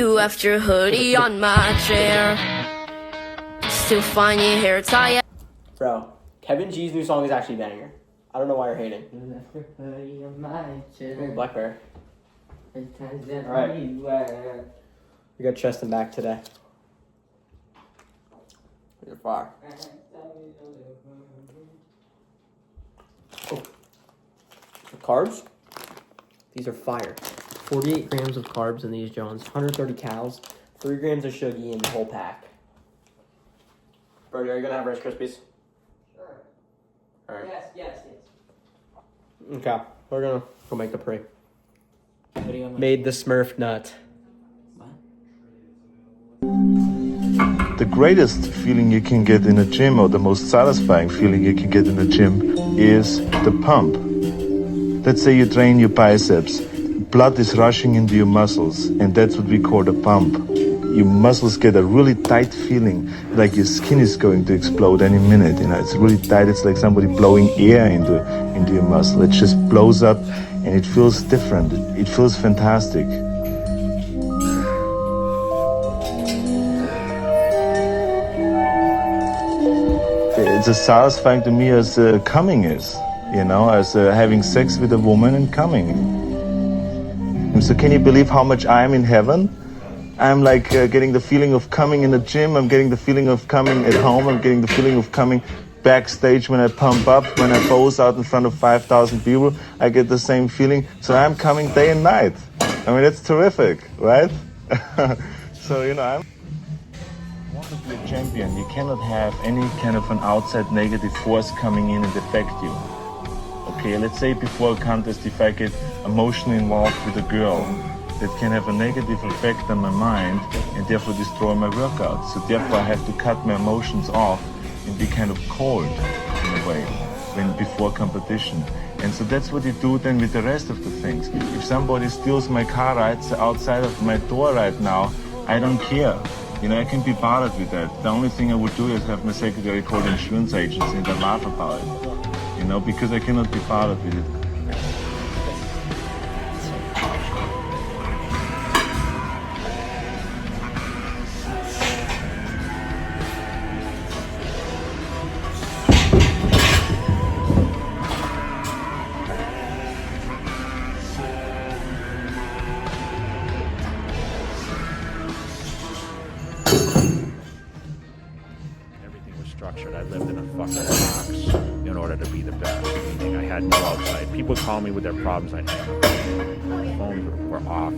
You left your hoodie on my chair. Still find your hair tie. Bro, Kevin G's new song is actually banger. I don't know why you're hating. You left your hoodie on my chair. Black Bear. Alright. We got chest and back today. You're fire. Oh. The carbs? These are fire. 48 grams of carbs in these Jones, 130 calories, 3 grams of sugar in the whole pack. Bro, are you gonna have Rice Krispies? Sure. Alright. Yes. Okay, we're gonna go make the pre. Made the Smurf nut. The greatest feeling you can get in a gym, or the most satisfying feeling you can get in a gym, is the pump. Let's say you train your biceps. Blood is rushing into your muscles, and that's what we call the pump. Your muscles get a really tight feeling, like your skin is going to explode any minute. You know, it's really tight. It's like somebody blowing air into your muscle. It just blows up, and it feels different. It feels fantastic. It's as satisfying to me as coming is, you know, as having sex with a woman and coming. So can you believe how much I am in heaven? I'm like getting the feeling of coming in the gym. I'm getting the feeling of coming at home. I'm getting the feeling of coming backstage when I pump up, when I pose out in front of 5,000 people. I get the same feeling. So I'm coming day and night. I mean, it's terrific, right? So, you know, I'm... To be a champion, you cannot have any kind of an outside negative force coming in and affect you. Okay, let's say before a contest, if I get emotionally involved with a girl, that can have a negative effect on my mind and therefore destroy my workout. So therefore I have to cut my emotions off and be kind of cold in a way before competition. And so that's what you do then with the rest of the things. If somebody steals my car rights outside of my door right now, I don't care. You know, I can be bothered with that. The only thing I would do is have my secretary call the insurance agency and I laugh about it. You know, because I cannot be bothered with it. Structured. I lived in a fucking box in order to be the best. Meaning I had no outside. People call me with their problems. I phones were off.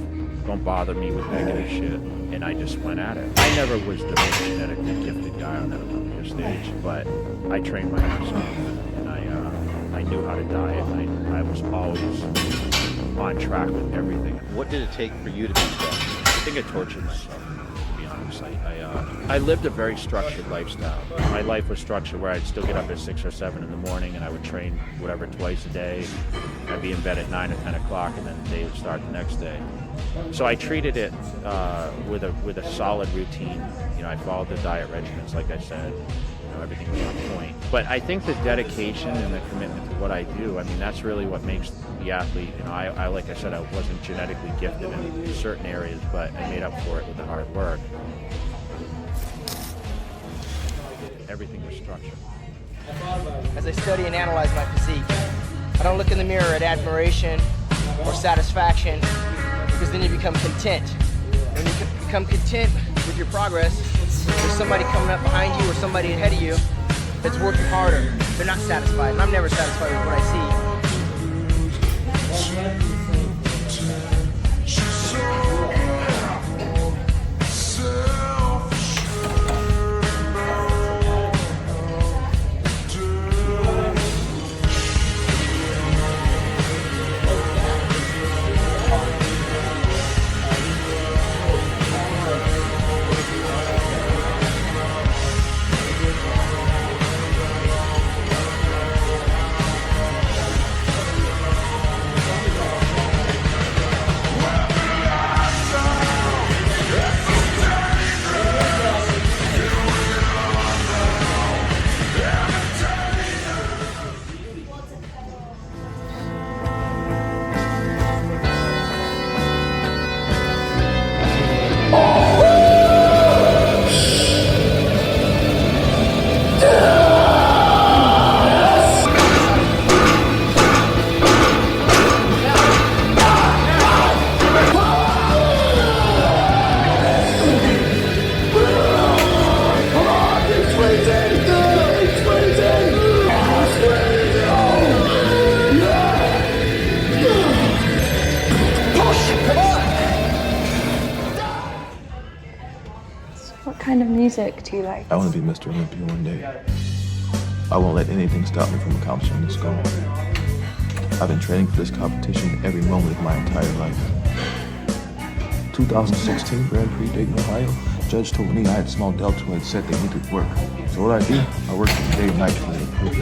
Don't bother me with negative shit. And I just went at it. I never was the most genetically gifted guy on that Olympia stage, but I trained my ass off, and I knew how to diet. I was always on track with everything. What did it take for you to be the best? I think I tortured myself. I lived a very structured lifestyle. My life was structured where I'd still get up at 6 or 7 in the morning and I would train whatever twice a day. I'd be in bed at 9 or 10 o'clock and then the day would start the next day. So I treated it with a solid routine. You know, I followed the diet regimens, like I said. You know, everything was on point. But I think the dedication and the commitment to what I do, I mean, that's really what makes the athlete. You know, I like I said, I wasn't genetically gifted in certain areas, but I made up for it with the hard work. Everything was structured. As I study and analyze my physique, I don't look in the mirror at admiration or satisfaction, because then you become content. When you become content with your progress, there's somebody coming up behind you or somebody ahead of you that's working harder. They're not satisfied, and I'm never satisfied with what I see. What kind of music do you like? I want to be Mr. Olympia one day. I won't let anything stop me from accomplishing this goal. I've been training for this competition every moment of my entire life. 2016 Grand Prix Dayton, Ohio. Judge told me I had small deltoid, said they needed work. So what I do, I work day and night for the proof.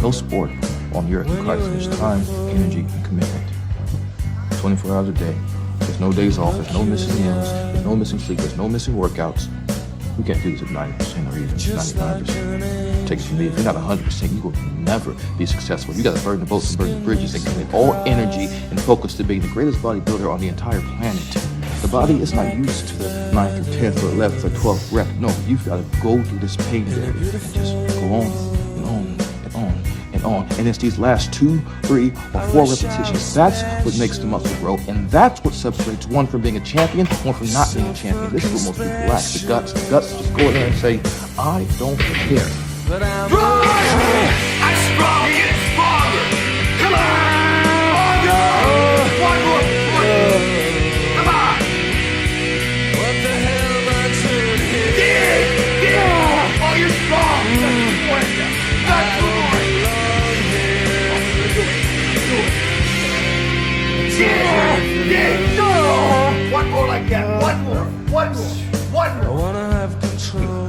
No sport on the earth requires as much time, energy, and commitment. 24 hours a day. There's no days off, there's no missing meals, there's no missing sleep, there's no missing workouts. We can't do this at 90% or even 95%. Take it from me, if you're not 100%, you will never be successful. You gotta burn the boats and burn the bridges and commit all energy and focus to being the greatest bodybuilder on the entire planet. The body is not used to the 9th or 10th or 11th or 12th rep. No, you've gotta go through this pain barrier and just go on and on and on and on. And it's these last 2, 3, or 4 repetitions. That's what makes the muscle grow, and that's what separates one from being a champion, one from not being a champion. This is what most people lack. The guts just go in there and say, I don't care. But I'm strong, get stronger. Come on! One more. Come on! What the hell am I doing here? Yeah! Oh, you're strong. That's more. Yeah! One more like that. One more. I wanna have control.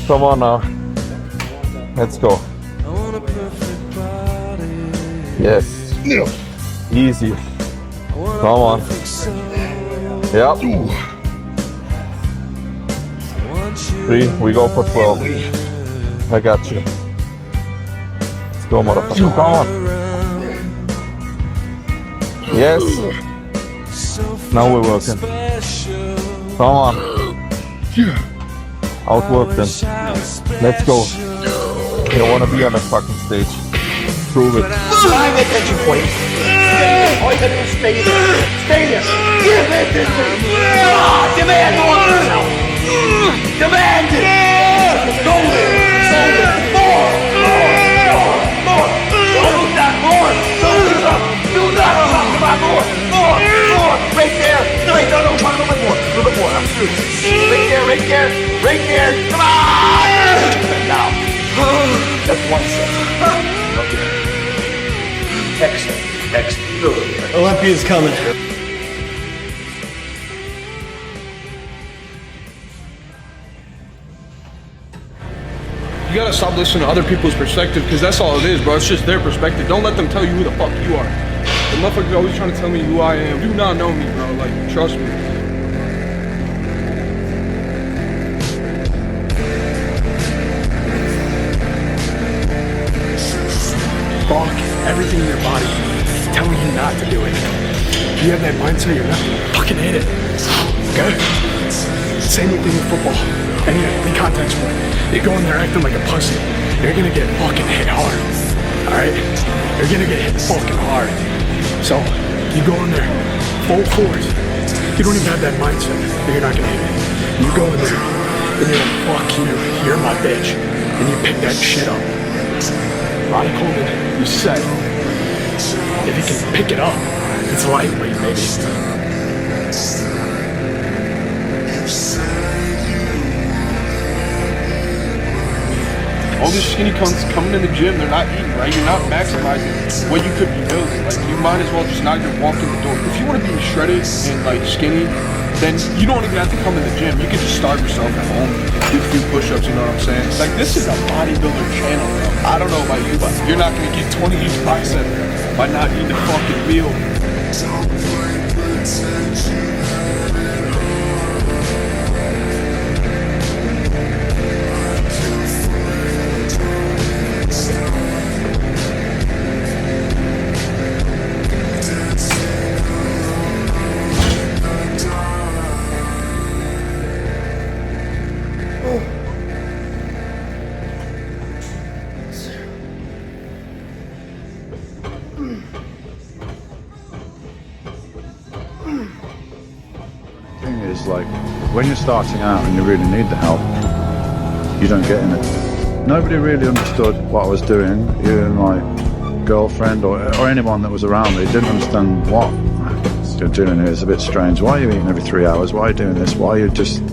Come on now. Let's go. I want a perfect body. Yes. Easy. Come on. Yep. 3, we go for 12. I got you. Let's go, motherfucker. Come on. Yes. Now we're working. Come on. Outwork them. Let's go. You don't want to be on the fucking stage. Prove it. Time attention, please. All you gotta do is stay there. Stay there. Give it to me. Demand more of yourself. Demand it. Go there. More. Don't that more. Do not talk about more. Right there. Wait, no, a little bit more. I'm through. Right there. Come on. Now. That's one set. Okay. Excellent. Olympia's coming. You gotta stop listening to other people's perspective, because that's all it is, bro. It's just their perspective. Don't let them tell you who the fuck you are. The motherfuckers always trying to tell me who I am. Do not know me, bro. Like, trust me. Fuck everything in your body telling you not to do it. If you have that mindset, you're not gonna fucking hit it. Okay? Same thing with football. Any contact sport. You go in there acting like a pussy, you're gonna get fucking hit hard. Alright? You're gonna get hit fucking hard. So, you go in there, full force. You don't even have that mindset that you're not gonna hit it. You go in there, and you're like, fuck you, you're my bitch. And you pick that shit up. Ronnie Coleman, you said, if he can pick it up, it's lightweight, baby. All these skinny cunts coming in the gym, they're not eating right. You're not maximizing what you could be building. Like, you might as well just not even walk in the door. If you want to be shredded and like skinny, then you don't even have to come in the gym. You can just starve yourself at home, do a few push-ups, you know what I'm saying? Like, this is a bodybuilder channel, bro. I don't know about you, but you're not gonna get 20 each bicep by not eating a fucking meal. Like, when you're starting out and you really need the help, you don't get in it. Nobody really understood what I was doing, even my girlfriend or anyone that was around me didn't understand what you're doing here. It's a bit strange. Why are you eating every 3 hours? Why are you doing this? Why are you just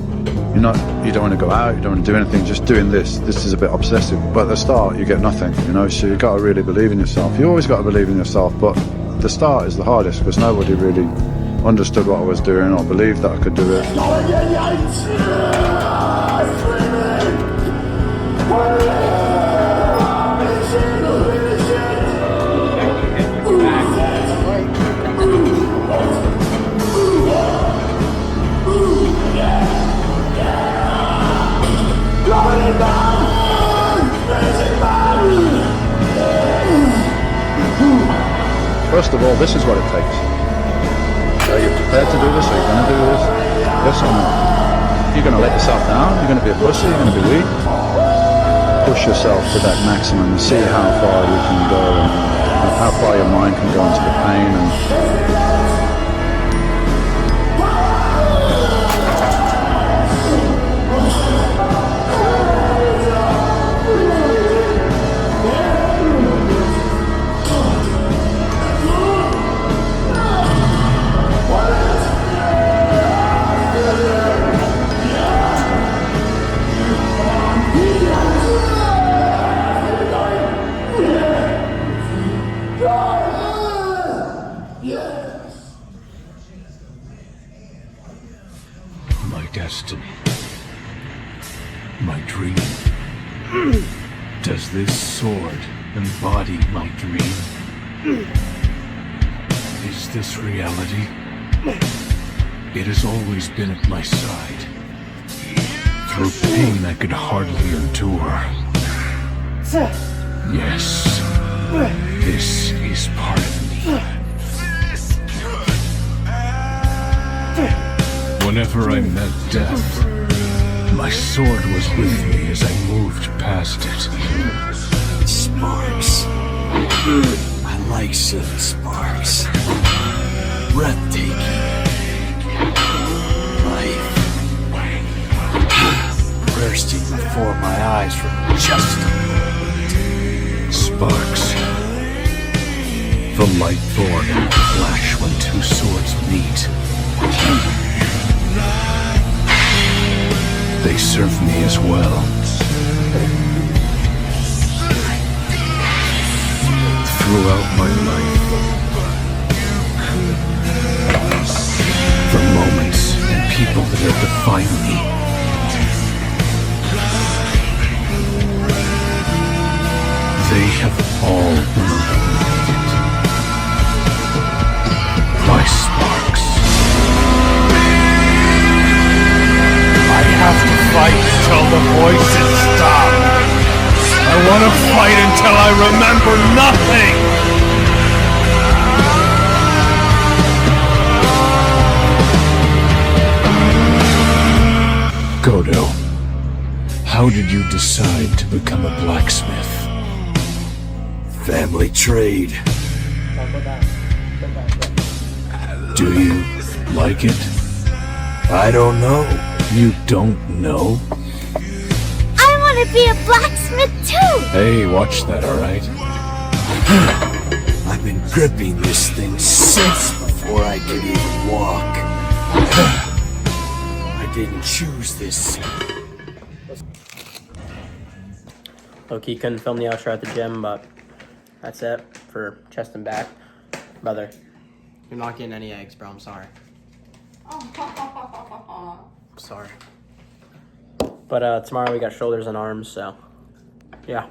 You don't want to go out, you don't want to do anything, just doing this is a bit obsessive. But at the start, you get nothing, you know, so you got to really believe in yourself. You always got to believe in yourself, but the start is the hardest because nobody really understood what I was doing or believed that I could do it. First of all, this is what it takes. Are you prepared to do this? Are you going to do this? Yes or no? You're going to let yourself down? You're going to be a pussy? You're going to be weak? Push yourself to that maximum and see how far you can go and how far your mind can go into the pain. And my destiny, my dream. Does this sword embody my dream? Is this reality? It has always been at my side. Through pain I could hardly endure. Yes, this is part of me. Whenever I met death, my sword was with me as I moved past it. Sparks. I like seeing sparks. Breathtaking. Life. Bursting before my eyes for just a moment. Sparks. The light thorn and the flash when two swords meet. They serve me as well. Throughout my life, the moments and people that have defined me, they have all been eliminated. My sparks. I have to fight until the voices stop. I want to fight until I remember nothing. Godo, how did you decide to become a blacksmith? Family trade. Do you like it? I don't know. You don't know? I want to be a blacksmith too! Hey, watch that, alright? I've been gripping this thing since before I could even walk. I didn't choose this. Low-key couldn't film the outro at the gym, but that's it for chest and back. Brother, you're not getting any eggs, bro. I'm sorry. Sorry. But tomorrow we got shoulders and arms, so yeah.